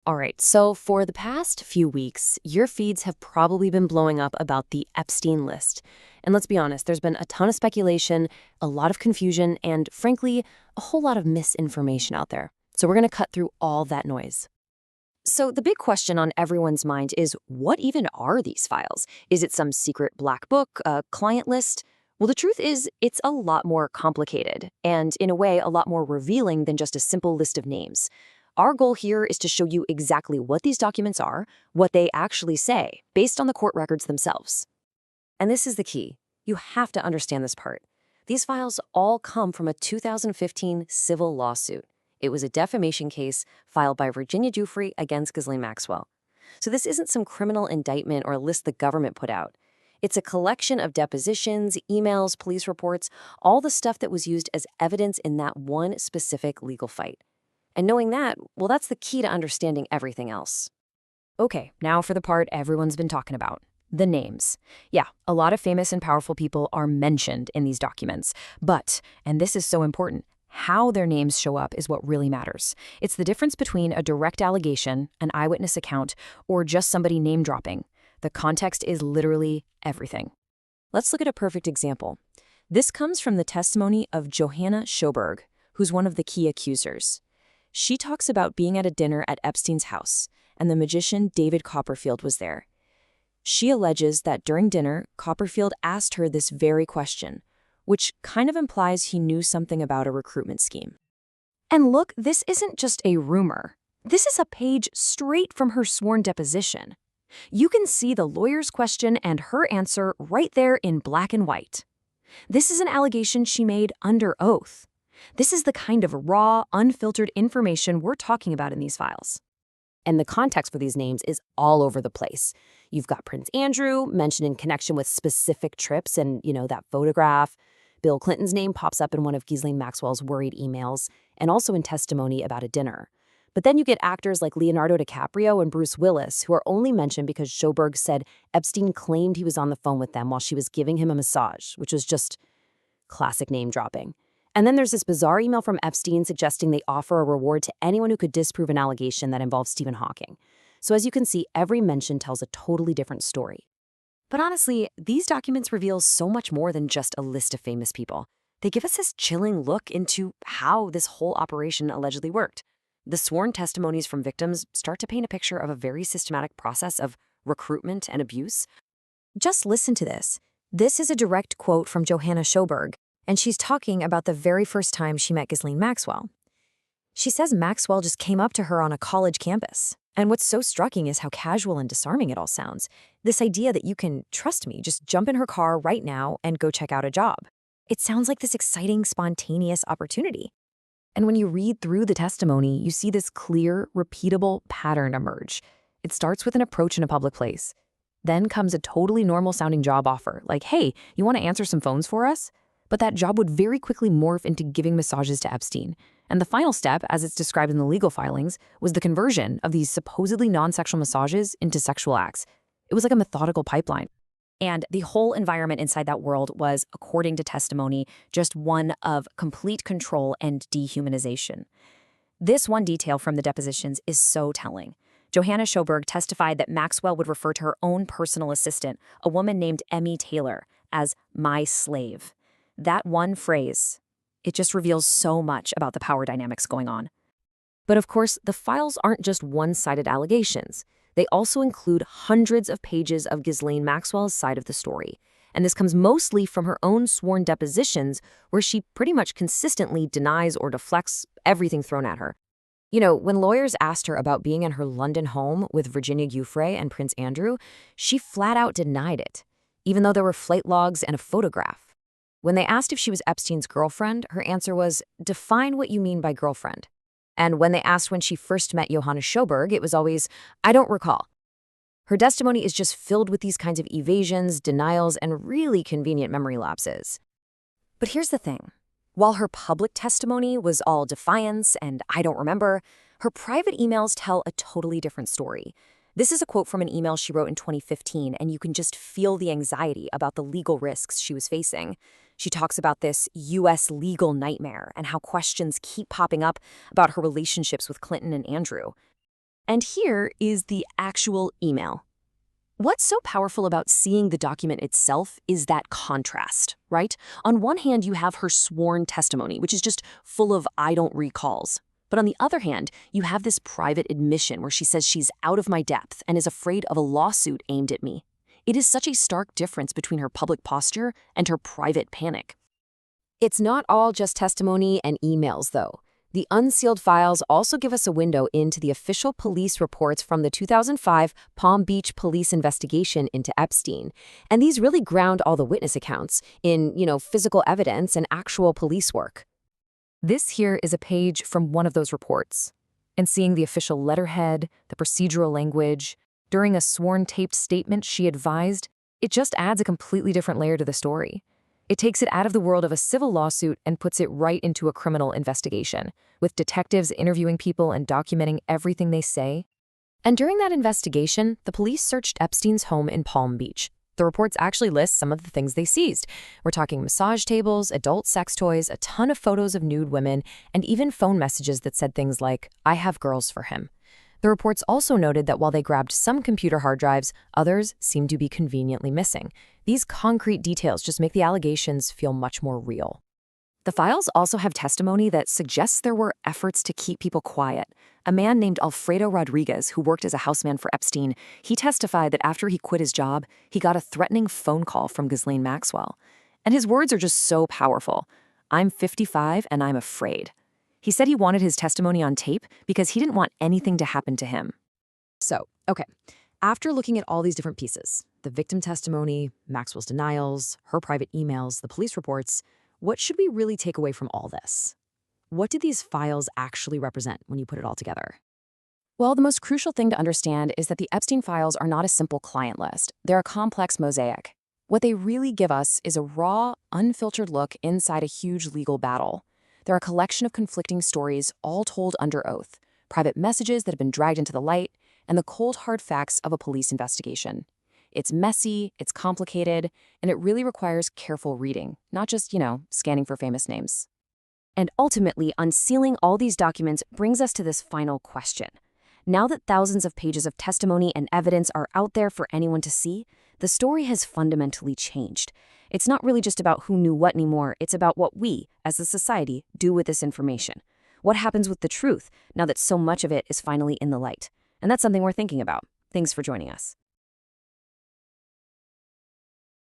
All right, so for the past few weeks, your feeds have probably been blowing up about the Epstein list. And let's be honest, there's been a ton of speculation, a lot of confusion, and frankly, a whole lot of misinformation out there. So we're going to cut through all that noise. So the big question on everyone's mind is, what even are these files? Is it some secret black book, a client list? Well, the truth is, it's a lot more complicated, and in a way, a lot more revealing than just a simple list of names. Our goal here is to show you exactly what these documents are, what they actually say, based on the court records themselves. And this is the key. You have to understand this part. These files all come from a 2015 civil lawsuit. It was a defamation case filed by Virginia Giuffre against Ghislaine Maxwell. So this isn't some criminal indictment or a list the government put out. It's a collection of depositions, emails, police reports, all the stuff that was used as evidence in that one specific legal fight. And knowing that, well, that's the key to understanding everything else. Okay, now for the part everyone's been talking about. The names. Yeah, a lot of famous and powerful people are mentioned in these documents. But, and this is so important, how their names show up is what really matters. It's the difference between a direct allegation, an eyewitness account, or just somebody name-dropping. The context is literally everything. Let's look at a perfect example. This comes from the testimony of Johanna Schoberg, who's one of the key accusers. She talks about being at a dinner at Epstein's house, and the magician David Copperfield was there. She alleges that during dinner, Copperfield asked her this very question, which kind of implies he knew something about a recruitment scheme. And look, this isn't just a rumor. This is a page straight from her sworn deposition. You can see the lawyer's question and her answer right there in black and white. This is an allegation she made under oath. This is the kind of raw, unfiltered information we're talking about in these files. And the context for these names is all over the place. You've got Prince Andrew mentioned in connection with specific trips and, that photograph. Bill Clinton's name pops up in one of Ghislaine Maxwell's worried emails, and also in testimony about a dinner. But then you get actors like Leonardo DiCaprio and Bruce Willis, who are only mentioned because Schoberg said Epstein claimed he was on the phone with them while she was giving him a massage, which was just classic name dropping. And then there's this bizarre email from Epstein suggesting they offer a reward to anyone who could disprove an allegation that involves Stephen Hawking. So as you can see, every mention tells a totally different story. But honestly, these documents reveal so much more than just a list of famous people. They give us this chilling look into how this whole operation allegedly worked. The sworn testimonies from victims start to paint a picture of a very systematic process of recruitment and abuse. Just listen to this. This is a direct quote from Johanna Schoberg, and she's talking about the very first time she met Ghislaine Maxwell. She says Maxwell just came up to her on a college campus. And what's so striking is how casual and disarming it all sounds. This idea that you can trust me, just jump in her car right now and go check out a job. It sounds like this exciting, spontaneous opportunity. And when you read through the testimony, you see this clear, repeatable pattern emerge. It starts with an approach in a public place. Then comes a totally normal-sounding job offer, like, hey, you want to answer some phones for us? But that job would very quickly morph into giving massages to Epstein. And the final step, as it's described in the legal filings, was the conversion of these supposedly non-sexual massages into sexual acts. It was like a methodical pipeline. And the whole environment inside that world was, according to testimony, just one of complete control and dehumanization. This one detail from the depositions is so telling. Johanna Schoberg testified that Maxwell would refer to her own personal assistant, a woman named Emmy Taylor, as my slave. That one phrase, it just reveals so much about the power dynamics going on. But of course, the files aren't just one-sided allegations. They also include hundreds of pages of Ghislaine Maxwell's side of the story. And this comes mostly from her own sworn depositions, where she pretty much consistently denies or deflects everything thrown at her. When lawyers asked her about being in her London home with Virginia Giuffre and Prince Andrew, she flat out denied it, even though there were flight logs and a photograph. When they asked if she was Epstein's girlfriend, her answer was, define what you mean by girlfriend. And when they asked when she first met Johanna Schoberg, it was always, I don't recall. Her testimony is just filled with these kinds of evasions, denials, and really convenient memory lapses. But here's the thing. While her public testimony was all defiance and I don't remember, her private emails tell a totally different story. This is a quote from an email she wrote in 2015, and you can just feel the anxiety about the legal risks she was facing. She talks about this U.S. legal nightmare and how questions keep popping up about her relationships with Clinton and Andrew. And here is the actual email. What's so powerful about seeing the document itself is that contrast, right? On one hand, you have her sworn testimony, which is just full of "I don't recalls." But on the other hand, you have this private admission where she says she's out of my depth and is afraid of a lawsuit aimed at me. It is such a stark difference between her public posture and her private panic. It's not all just testimony and emails, though. The unsealed files also give us a window into the official police reports from the 2005 Palm Beach police investigation into Epstein. And these really ground all the witness accounts in, physical evidence and actual police work. This here is a page from one of those reports. And seeing the official letterhead, the procedural language, during a sworn taped statement she advised, it just adds a completely different layer to the story. It takes it out of the world of a civil lawsuit and puts it right into a criminal investigation, with detectives interviewing people and documenting everything they say. And during that investigation, the police searched Epstein's home in Palm Beach. The reports actually list some of the things they seized. We're talking massage tables, adult sex toys, a ton of photos of nude women, and even phone messages that said things like, "I have girls for him." The reports also noted that while they grabbed some computer hard drives, others seemed to be conveniently missing. These concrete details just make the allegations feel much more real. The files also have testimony that suggests there were efforts to keep people quiet. A man named Alfredo Rodriguez, who worked as a houseman for Epstein, he testified that after he quit his job, he got a threatening phone call from Ghislaine Maxwell. And his words are just so powerful. "I'm 55 and I'm afraid." He said he wanted his testimony on tape because he didn't want anything to happen to him. So, okay, after looking at all these different pieces, the victim testimony, Maxwell's denials, her private emails, the police reports, what should we really take away from all this? What do these files actually represent when you put it all together? Well, the most crucial thing to understand is that the Epstein files are not a simple client list. They're a complex mosaic. What they really give us is a raw, unfiltered look inside a huge legal battle. They're a collection of conflicting stories, all told under oath, private messages that have been dragged into the light, and the cold, hard facts of a police investigation. It's messy, it's complicated, and it really requires careful reading, not just, scanning for famous names. And ultimately, unsealing all these documents brings us to this final question. Now that thousands of pages of testimony and evidence are out there for anyone to see, the story has fundamentally changed. It's not really just about who knew what anymore, it's about what we, as a society, do with this information. What happens with the truth now that so much of it is finally in the light? And that's something we're thinking about. Thanks for joining us.